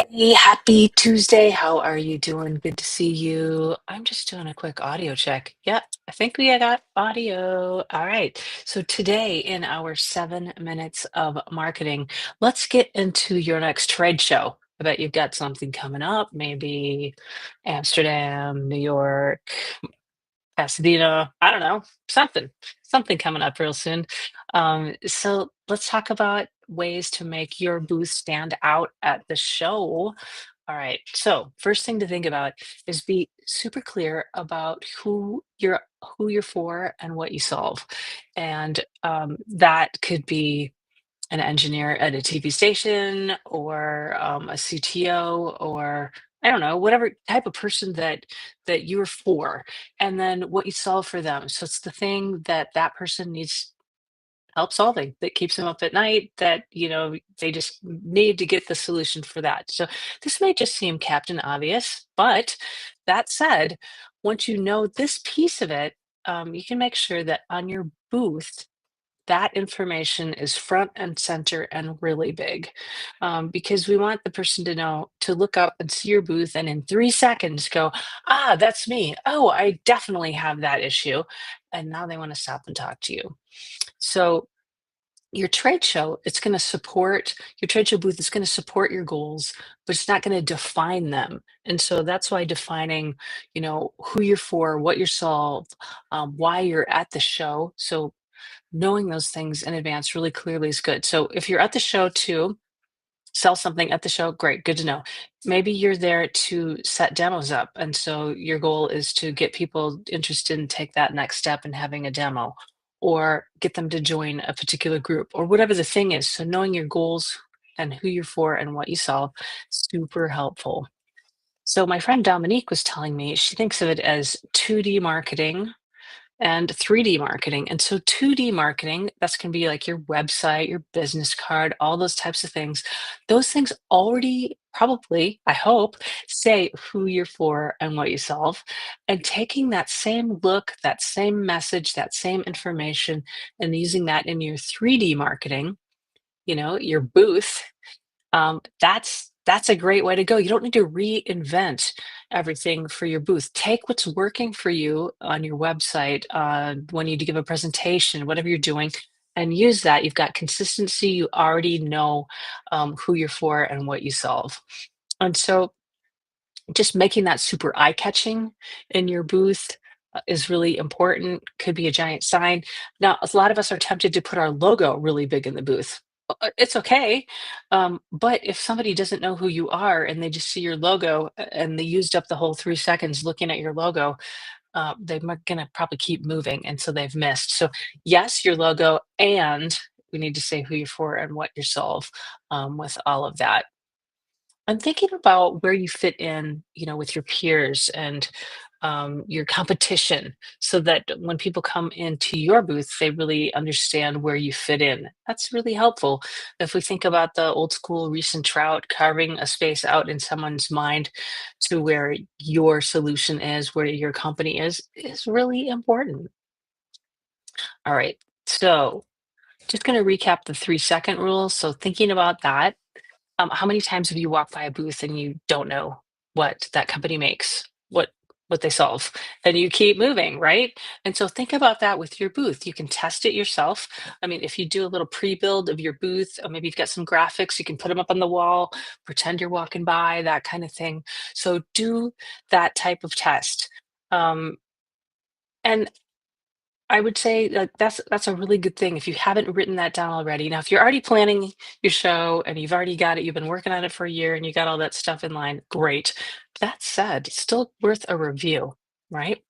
Hey, happy Tuesday. How are you doing? Good to see you. I'm just doing a quick audio check. Yep, I think we got audio. All right. So today in our 7 minutes of marketing, let's get into your next trade show. I bet you've got something coming up, maybe Amsterdam, New York, Pasadena, I don't know, something coming up real soon. So let's talk about ways to make your booth stand out at the show. All right. So first thing to think about is be super clear about who you're for and what you solve. And that could be an engineer at a TV station or a CTO or I don't know, whatever type of person that you're for, and then what you solve for them. So it's the thing that that person needs help solving that keeps them up at night that they just need to get the solution for that. So this may just seem captain obvious, but that said, once you know this piece of it, you can make sure that on your booth that information is front and center and really big, because we want the person to know to look up and see your booth and in 3 seconds go, ah, that's me. Oh, I definitely have that issue. And now they want to stop and talk to you. So your trade show, it's going to support your trade show booth is going to support your goals, but it's not going to define them. And so that's why defining, who you're for, what you solve, why you're at the show. So knowing those things in advance really clearly is good. So if you're at the show to sell something at the show, great, good to know. Maybe you're there to set demos up. And so your goal is to get people interested and take that next step in having a demo or get them to join a particular group or whatever the thing is. So knowing your goals and who you're for and what you solve, super helpful. So my friend Dominique was telling me she thinks of it as 2D marketing and 3D marketing. And so 2D marketing, that's going to be like your website, your business card, all those types of things. Those things already probably, I hope, say who you're for and what you solve. And taking that same look, that same message, that same information, and using that in your 3D marketing, your booth, that's a great way to go. You don't need to reinvent everything for your booth. Take what's working for you on your website, when you do give a presentation, whatever you're doing, and use that. You've got consistency. You already know who you're for and what you solve. And so just making that super eye-catching in your booth, is really important, could be a giant sign. Now, a lot of us are tempted to put our logo really big in the booth. It's okay, but if somebody doesn't know who you are and they just see your logo and they used up the whole 3 seconds looking at your logo, they're gonna probably keep moving, and so they've missed. So, yes, your logo, and we need to say who you're for and what you solve, with all of that. I'm thinking about where you fit in, with your peers and your competition, so that when people come into your booth, they really understand where you fit in. That's really helpful. If we think about the old school recent trout, carving a space out in someone's mind to where your solution is, where your company is really important. All right. So just going to recap the 3 second rule. So thinking about that, how many times have you walked by a booth and you don't know what that company makes, what they solve, and you keep moving, right? And so think about that with your booth. You can test it yourself. I mean, if you do a little pre-build of your booth, or maybe you've got some graphics, you can put them up on the wall, pretend you're walking by, that kind of thing. So do that type of test. Um, and I would say like that's a really good thing if you haven't written that down already. Now, if you're already planning your show and you've already got it, you've been working on it for a year and you got all that stuff in line, great. That said, it's still worth a review, right?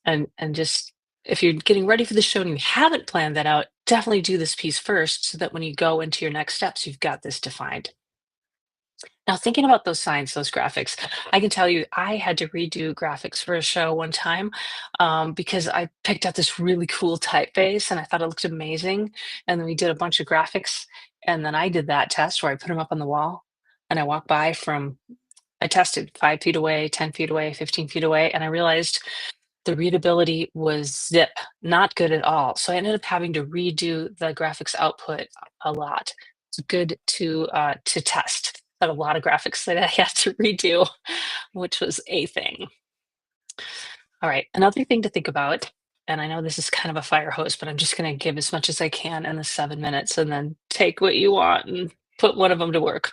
And just if you're getting ready for the show and you haven't planned that out, definitely do this piece first so that when you go into your next steps, you've got this defined. Now, thinking about those signs, those graphics, I can tell you I had to redo graphics for a show one time, because I picked out this really cool typeface and I thought it looked amazing. And then we did a bunch of graphics. And then I did that test where I put them up on the wall and I walked by I tested 5 feet away, 10 feet away, 15 feet away. And I realized the readability was zip, not good at all. So I ended up having to redo the graphics output a lot. It's good to test. Got a lot of graphics that I had to redo, which was a thing. All right, another thing to think about, and I know this is kind of a fire hose, but I'm just going to give as much as I can in the 7 minutes and then take what you want and put one of them to work.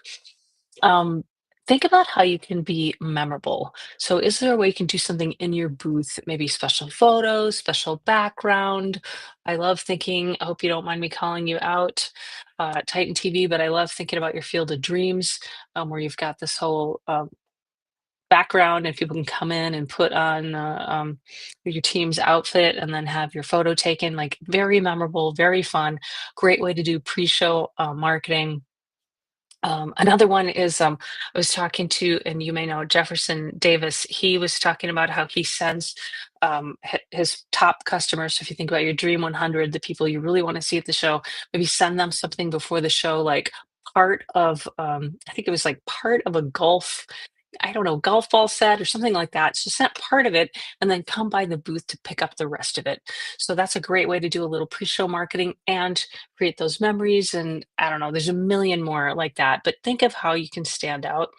Um, think about how you can be memorable. So, is there a way you can do something in your booth, maybe special photos, special background? I love thinking, I hope you don't mind me calling you out, Titan TV, but I love thinking about your Field of Dreams, where you've got this whole background and people can come in and put on your team's outfit and then have your photo taken. Like, very memorable, very fun, great way to do pre-show marketing. Another one is I was talking to, and you may know Jefferson Davis. He was talking about how he sends his top customers. So if you think about your Dream 100, the people you really want to see at the show, maybe send them something before the show, like part of, I think it was like part of a golf, I don't know, golf ball set or something like that. So send part of it and then come by the booth to pick up the rest of it. So that's a great way to do a little pre-show marketing and create those memories. And I don't know, there's a million more like that. But think of how you can stand out,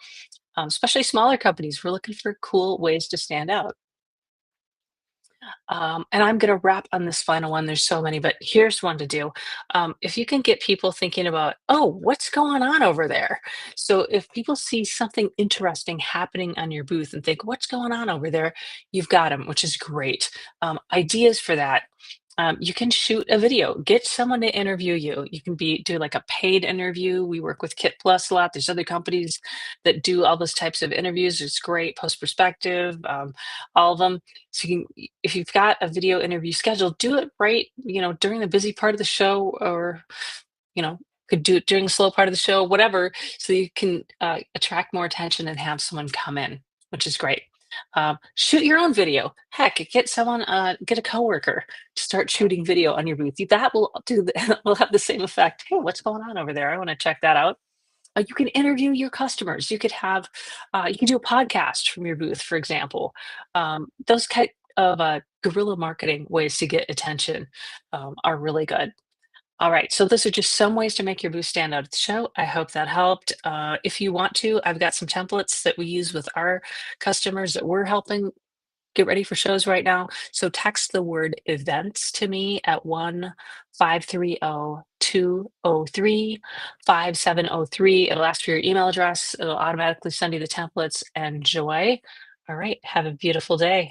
especially smaller companies. We're looking for cool ways to stand out. And I'm going to wrap on this final one. There's so many, but here's one to do. If you can get people thinking about, oh, what's going on over there? So if people see something interesting happening on your booth and think, what's going on over there? You've got them, which is great. Ideas for that. You can shoot a video, get someone to interview you. You can do like a paid interview. We work with Kit Plus a lot. There's other companies that do all those types of interviews. It's great, post perspective, all of them. So if you've got a video interview scheduled, do it right, during the busy part of the show, or you know, could do it during the slow part of the show, whatever, so you can attract more attention and have someone come in, which is great. Shoot your own video. Heck, get someone, get a coworker to start shooting video on your booth. That will will have the same effect. Hey, what's going on over there? I want to check that out. You can interview your customers. You can do a podcast from your booth, for example. Those kind of guerrilla marketing ways to get attention are really good. All right, so those are just some ways to make your booth stand out at the show. I hope that helped. If you want to, I've got some templates that we use with our customers that we're helping get ready for shows right now. So text the word events to me at 1-530-203-5703. It'll ask for your email address. It'll automatically send you the templates. Enjoy. All right, have a beautiful day.